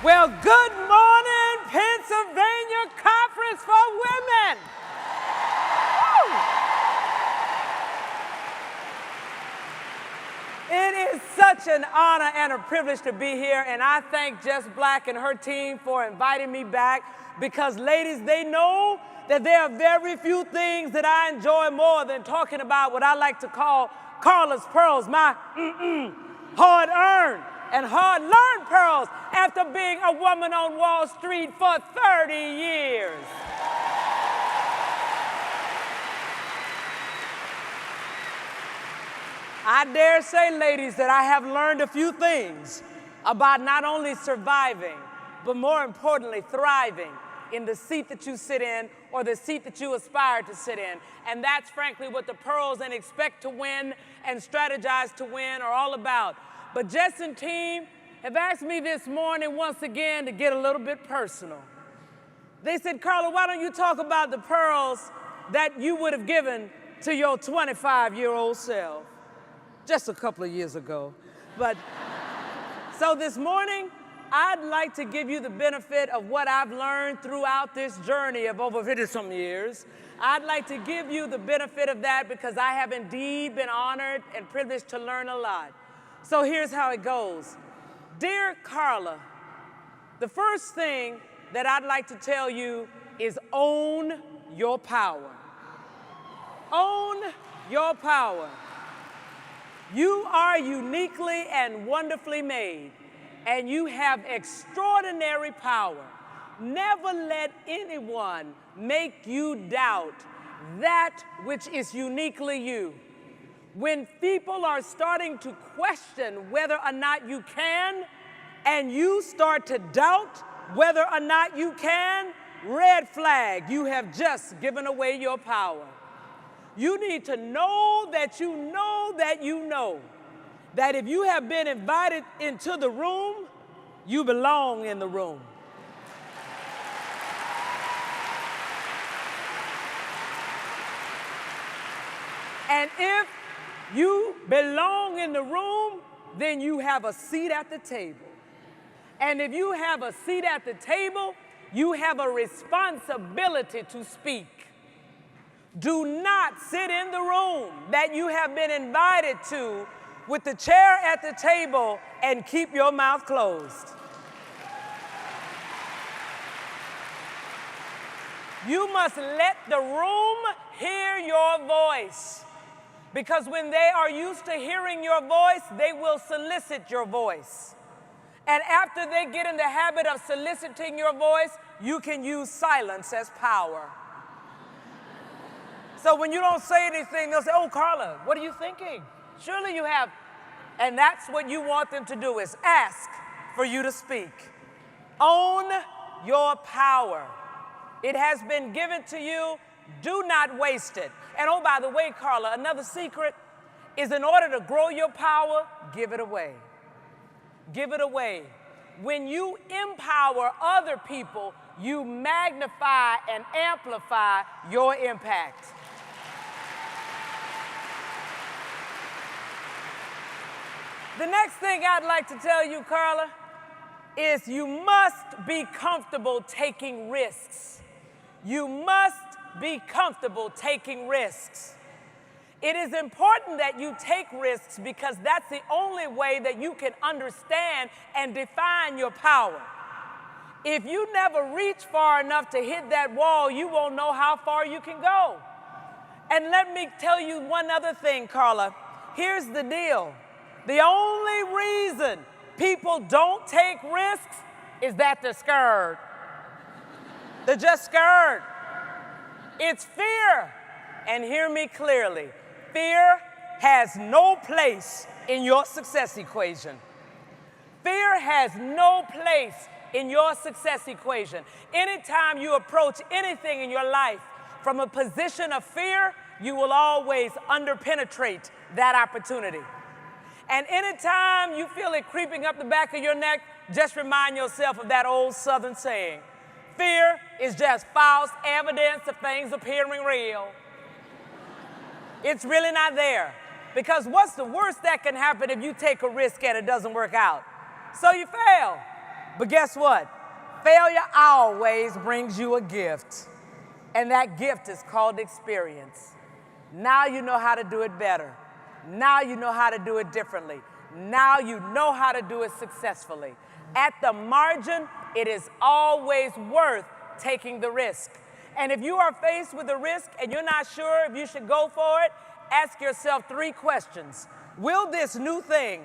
Well, good morning, Pennsylvania Conference for Women. Woo! It is such an honor and a privilege to be here, and I thank Jess Black and her team for inviting me back because, ladies, they know that there are very few things that I enjoy more than talking about what I like to call Carlas Pearls, my hard-earned and hard-learned pearls after being a woman on Wall Street for 30 years. I dare say, ladies, that I have learned a few things about not only surviving, but more importantly, thriving in the seat that you sit in or the seat that you aspire to sit in. And that's frankly what the Pearls and Expect to Win and Strategize to Win are all about. But Jess and team have asked me this morning once again to get a little bit personal. They said, Carla, why don't you talk about the pearls that you would have given to your 25-year-old self? Just a couple of years ago. But so this morning, I'd like to give you the benefit of what I've learned throughout this journey of over 50-something years. I'd like to give you the benefit of that because I have indeed been honored and privileged to learn a lot. So here's how it goes. Dear Carla, the first thing that I'd like to tell you is own your power. Own your power. You are uniquely and wonderfully made, and you have extraordinary power. Never let anyone make you doubt that which is uniquely you. When people are starting to question whether or not you can, and you start to doubt whether or not you can, red flag, you have just given away your power. You need to know that you know that you know that if you have been invited into the room, you belong in the room. And if you belong in the room, then you have a seat at the table. And if you have a seat at the table, you have a responsibility to speak. Do not sit in the room that you have been invited to with the chair at the table and keep your mouth closed. You must let the room hear your voice. Because when they are used to hearing your voice, they will solicit your voice. And after they get in the habit of soliciting your voice, you can use silence as power. So when you don't say anything, they'll say, oh, Carla, what are you thinking? Surely you have. And that's what you want them to do, is ask for you to speak. Own your power. It has been given to you. Do not waste it. And oh, by the way, Carla, another secret is in order to grow your power, give it away. Give it away. When you empower other people, you magnify and amplify your impact. The next thing I'd like to tell you, Carla, is you must be comfortable taking risks. You must be comfortable taking risks. It is important that you take risks because that's the only way that you can understand and define your power. If you never reach far enough to hit that wall, you won't know how far you can go. And let me tell you one other thing, Carla. Here's the deal. The only reason people don't take risks is that they're scared. They're just scared. It's fear. And hear me clearly. Fear has no place in your success equation. Fear has no place in your success equation. Anytime you approach anything in your life from a position of fear, you will always underpenetrate that opportunity. And anytime you feel it creeping up the back of your neck, just remind yourself of that old Southern saying, fear is just false evidence of things appearing real. It's really not there. Because what's the worst that can happen if you take a risk and it doesn't work out? So you fail. But guess what? Failure always brings you a gift. And that gift is called experience. Now you know how to do it better. Now you know how to do it differently. Now you know how to do it successfully. At the margin, it is always worth taking the risk. And if you are faced with a risk and you're not sure if you should go for it, ask yourself 3 questions. Will this new thing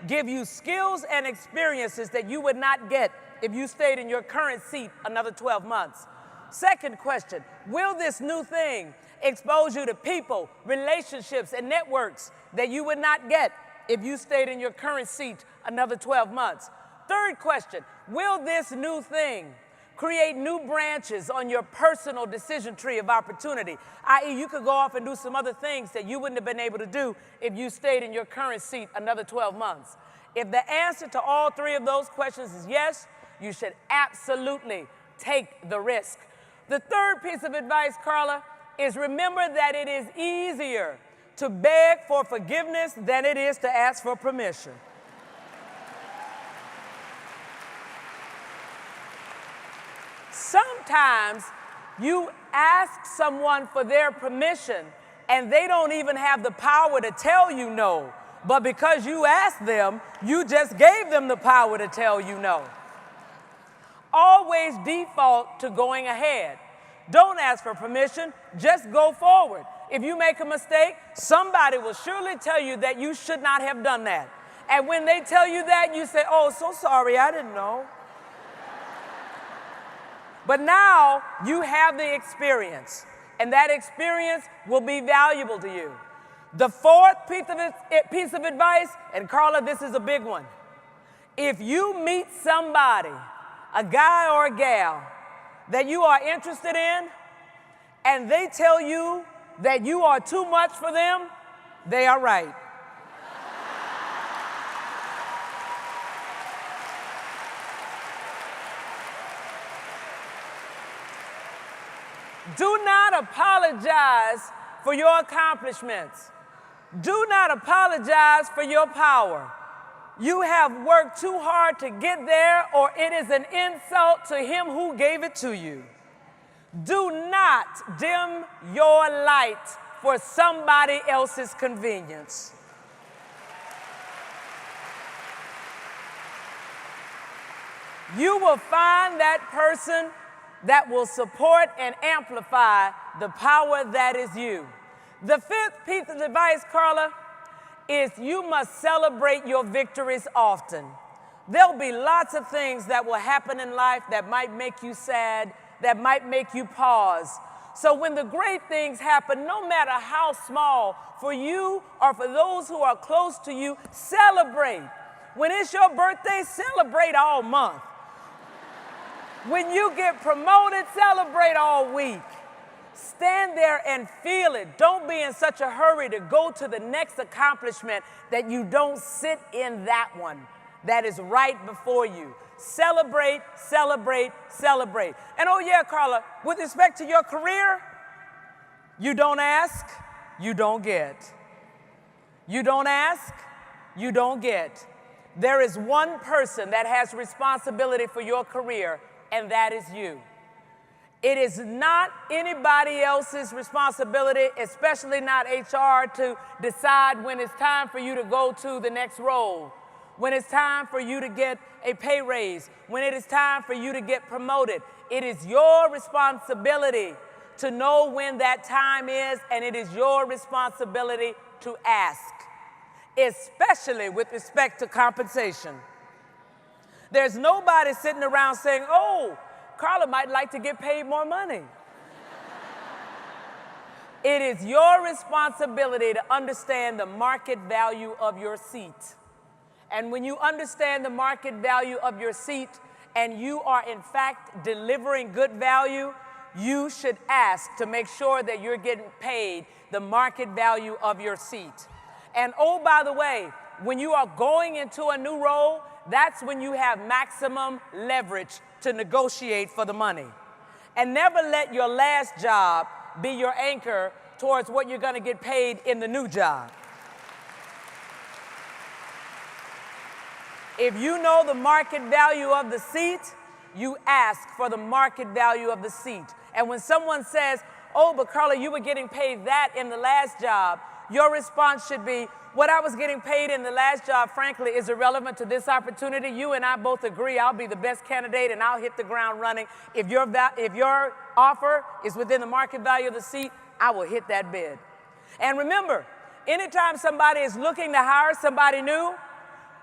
give you skills and experiences that you would not get if you stayed in your current seat another 12 months? Second question, will this new thing expose you to people, relationships, and networks that you would not get if you stayed in your current seat another 12 months? Third question, will this new thing create new branches on your personal decision tree of opportunity, i.e. you could go off and do some other things that you wouldn't have been able to do if you stayed in your current seat another 12 months? If the answer to all 3 of those questions is yes, you should absolutely take the risk. The third piece of advice, Carla, is remember that it is easier to beg for forgiveness than it is to ask for permission. Sometimes you ask someone for their permission and they don't even have the power to tell you no. But because you asked them, you just gave them the power to tell you no. Always default to going ahead. Don't ask for permission, just go forward. If you make a mistake, somebody will surely tell you that you should not have done that. And when they tell you that, you say, oh, so sorry, I didn't know. But now you have the experience, and that experience will be valuable to you. The fourth piece of advice, and Carla, this is a big one. If you meet somebody, a guy or a gal, that you are interested in, and they tell you that you are too much for them, they are right. Do not apologize for your accomplishments. Do not apologize for your power. You have worked too hard to get there, or it is an insult to him who gave it to you. Do not dim your light for somebody else's convenience. You will find that person that will support and amplify the power that is you. The fifth piece of advice, Carla, is you must celebrate your victories often. There'll be lots of things that will happen in life that might make you sad, that might make you pause. So when the great things happen, no matter how small, for you or for those who are close to you, celebrate. When it's your birthday, celebrate all month. When you get promoted, celebrate all week. Stand there and feel it. Don't be in such a hurry to go to the next accomplishment that you don't sit in that one that is right before you. Celebrate, celebrate, celebrate. And oh yeah, Carla, with respect to your career, you don't ask, you don't get. You don't ask, you don't get. There is one person that has responsibility for your career, and that is you. It is not anybody else's responsibility, especially not HR, to decide when it's time for you to go to the next role, when it's time for you to get a pay raise, when it is time for you to get promoted. It is your responsibility to know when that time is, and it is your responsibility to ask, especially with respect to compensation. There's nobody sitting around saying, oh, Carla might like to get paid more money. It is your responsibility to understand the market value of your seat. And when you understand the market value of your seat and you are in fact delivering good value, you should ask to make sure that you're getting paid the market value of your seat. And oh, by the way, when you are going into a new role, that's when you have maximum leverage to negotiate for the money. And never let your last job be your anchor towards what you're going to get paid in the new job. If you know the market value of the seat, you ask for the market value of the seat. And when someone says, oh, but Carla, you were getting paid that in the last job, your response should be, what I was getting paid in the last job, frankly, is irrelevant to this opportunity. You and I both agree I'll be the best candidate and I'll hit the ground running. If your offer is within the market value of the seat, I will hit that bid. And remember, anytime somebody is looking to hire somebody new,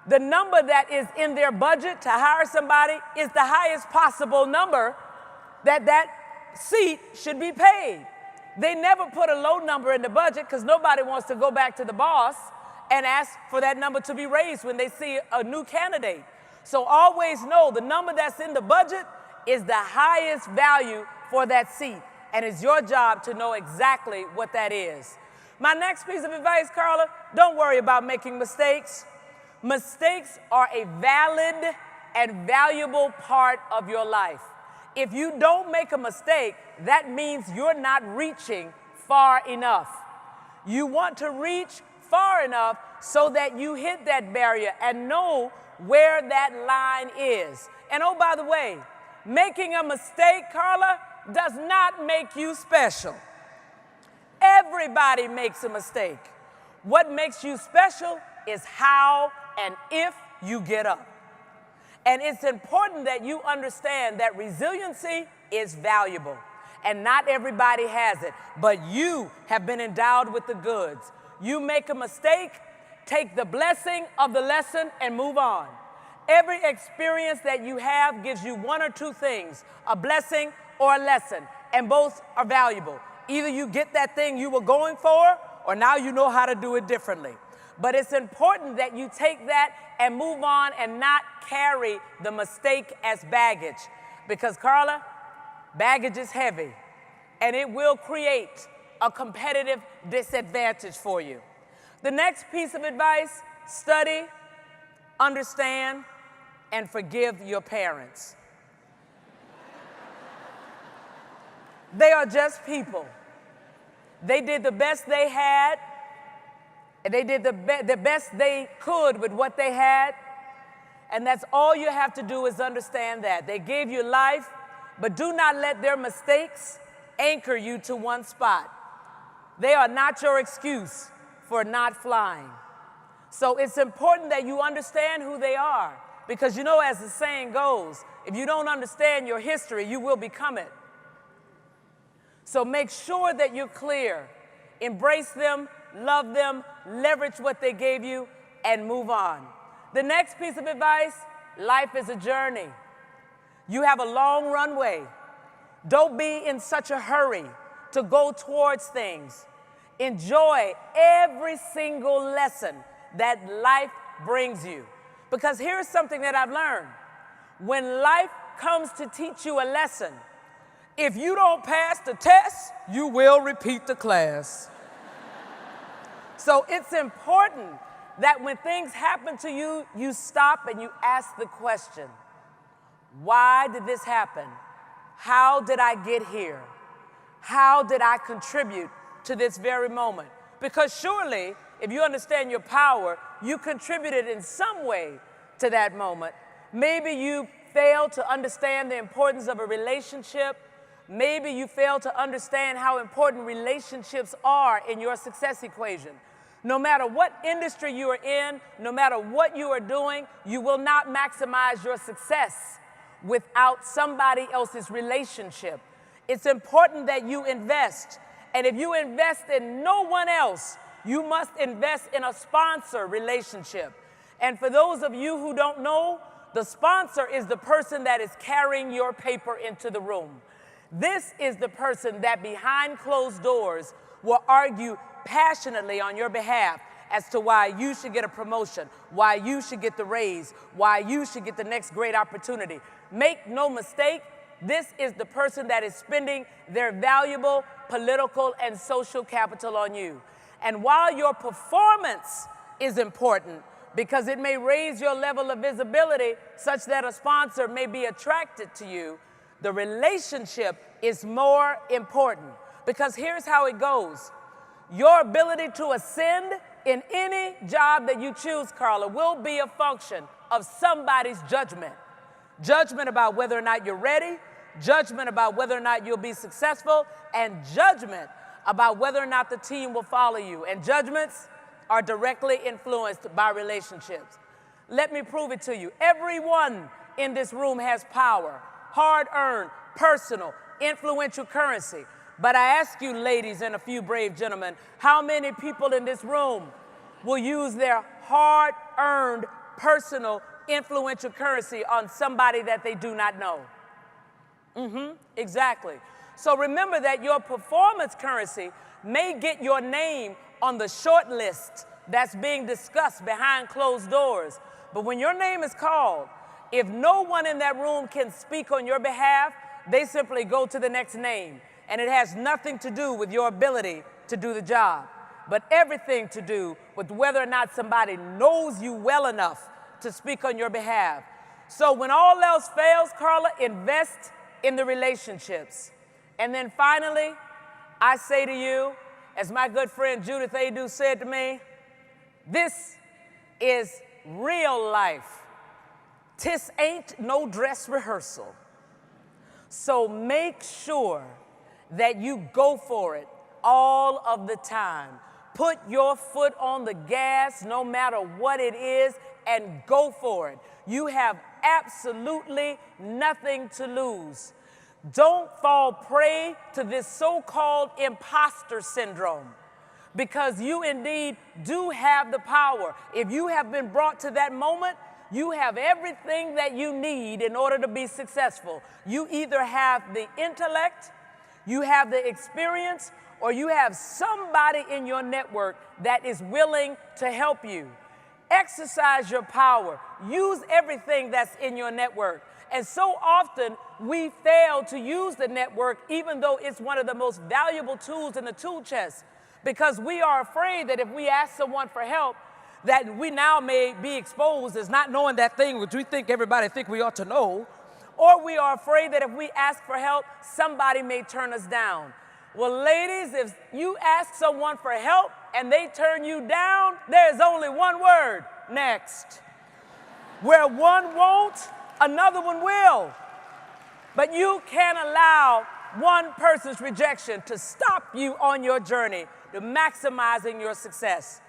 the number that is in their budget to hire somebody is the highest possible number that seat should be paid. They never put a low number in the budget because nobody wants to go back to the boss and ask for that number to be raised when they see a new candidate. So always know the number that's in the budget is the highest value for that seat, and it's your job to know exactly what that is. My next piece of advice, Carla, don't worry about making mistakes. Mistakes are a valid and valuable part of your life. If you don't make a mistake, that means you're not reaching far enough. You want to reach far enough so that you hit that barrier and know where that line is. And oh, by the way, making a mistake, Carla, does not make you special. Everybody makes a mistake. What makes you special is how and if you get up. And it's important that you understand that resiliency is valuable. And not everybody has it, but you have been endowed with the goods. You make a mistake, take the blessing of the lesson and move on. Every experience that you have gives you one or two things, a blessing or a lesson, and both are valuable. Either you get that thing you were going for, or now you know how to do it differently. But it's important that you take that and move on and not carry the mistake as baggage. Because, Carla, baggage is heavy, and it will create a competitive disadvantage for you. The next piece of advice, study, understand, and forgive your parents. They are just people. They did the best they had, and they did the best they could with what they had, and that's all you have to do is understand that. They gave you life, but do not let their mistakes anchor you to one spot. They are not your excuse for not flying. So it's important that you understand who they are, because you know, as the saying goes, if you don't understand your history, you will become it. So make sure that you're clear. Embrace them, love them, leverage what they gave you, and move on. The next piece of advice, life is a journey. You have a long runway. Don't be in such a hurry to go towards things. Enjoy every single lesson that life brings you. Because here's something that I've learned. When life comes to teach you a lesson, if you don't pass the test, you will repeat the class. So it's important that when things happen to you, you stop and you ask the question, why did this happen? How did I get here? How did I contribute to this very moment? Because surely, if you understand your power, you contributed in some way to that moment. Maybe you failed to understand the importance of a relationship. Maybe you failed to understand how important relationships are in your success equation. No matter what industry you are in, no matter what you are doing, you will not maximize your success without somebody else's relationship. It's important that you invest. And if you invest in no one else, you must invest in a sponsor relationship. And for those of you who don't know, the sponsor is the person that is carrying your paper into the room. This is the person that behind closed doors will argue passionately on your behalf as to why you should get a promotion, why you should get the raise, why you should get the next great opportunity. Make no mistake, this is the person that is spending their valuable political and social capital on you. And while your performance is important, because it may raise your level of visibility such that a sponsor may be attracted to you, the relationship is more important. Because here's how it goes. Your ability to ascend in any job that you choose, Carla, will be a function of somebody's judgment. Judgment about whether or not you're ready, judgment about whether or not you'll be successful, and judgment about whether or not the team will follow you. And judgments are directly influenced by relationships. Let me prove it to you. Everyone in this room has power, hard-earned, personal, influential currency. But I ask you, ladies and a few brave gentlemen, how many people in this room will use their hard-earned, personal, influential currency on somebody that they do not know? Exactly. So remember that your performance currency may get your name on the short list that's being discussed behind closed doors. But when your name is called, if no one in that room can speak on your behalf, they simply go to the next name. And it has nothing to do with your ability to do the job, but everything to do with whether or not somebody knows you well enough to speak on your behalf. So when all else fails, Carla, invest in the relationships. And then finally, I say to you, as my good friend Judith Adu said to me, this is real life. This ain't no dress rehearsal. So make sure that you go for it all of the time. Put your foot on the gas no matter what it is and go for it. You have absolutely nothing to lose. Don't fall prey to this so-called imposter syndrome, because you indeed do have the power. If you have been brought to that moment, you have everything that you need in order to be successful. You either have the intellect, you have the experience, or you have somebody in your network that is willing to help you. Exercise your power. Use everything that's in your network. And so often we fail to use the network, even though it's one of the most valuable tools in the tool chest, because we are afraid that if we ask someone for help, that we now may be exposed as not knowing that thing which we think everybody think we ought to know, or we are afraid that if we ask for help, somebody may turn us down. Well, ladies, if you ask someone for help and they turn you down, there's only one word: next. Where one won't, another one will. But you can't allow one person's rejection to stop you on your journey to maximizing your success.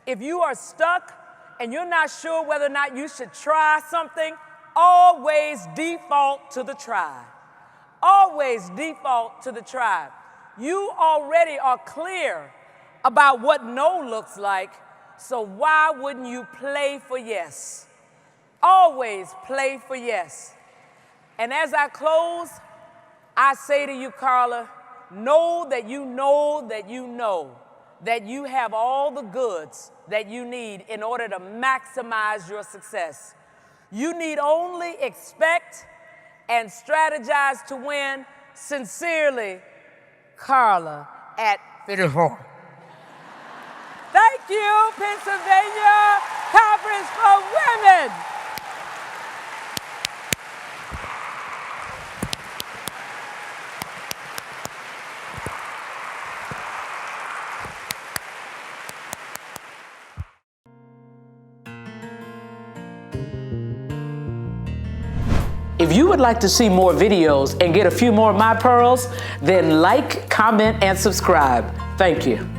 If you are stuck and you're not sure whether or not you should try something, always default to the try. Always default to the try. You already are clear about what no looks like, so why wouldn't you play for yes? Always play for yes. And as I close, I say to you, Carla, know that you know that you know that you have all the goods that you need in order to maximize your success. You need only expect and strategize to win. Sincerely, Carla at 54. Thank you, Pennsylvania Conference for Women. If you would like to see more videos and get a few more of my pearls, then like, comment, and subscribe. Thank you.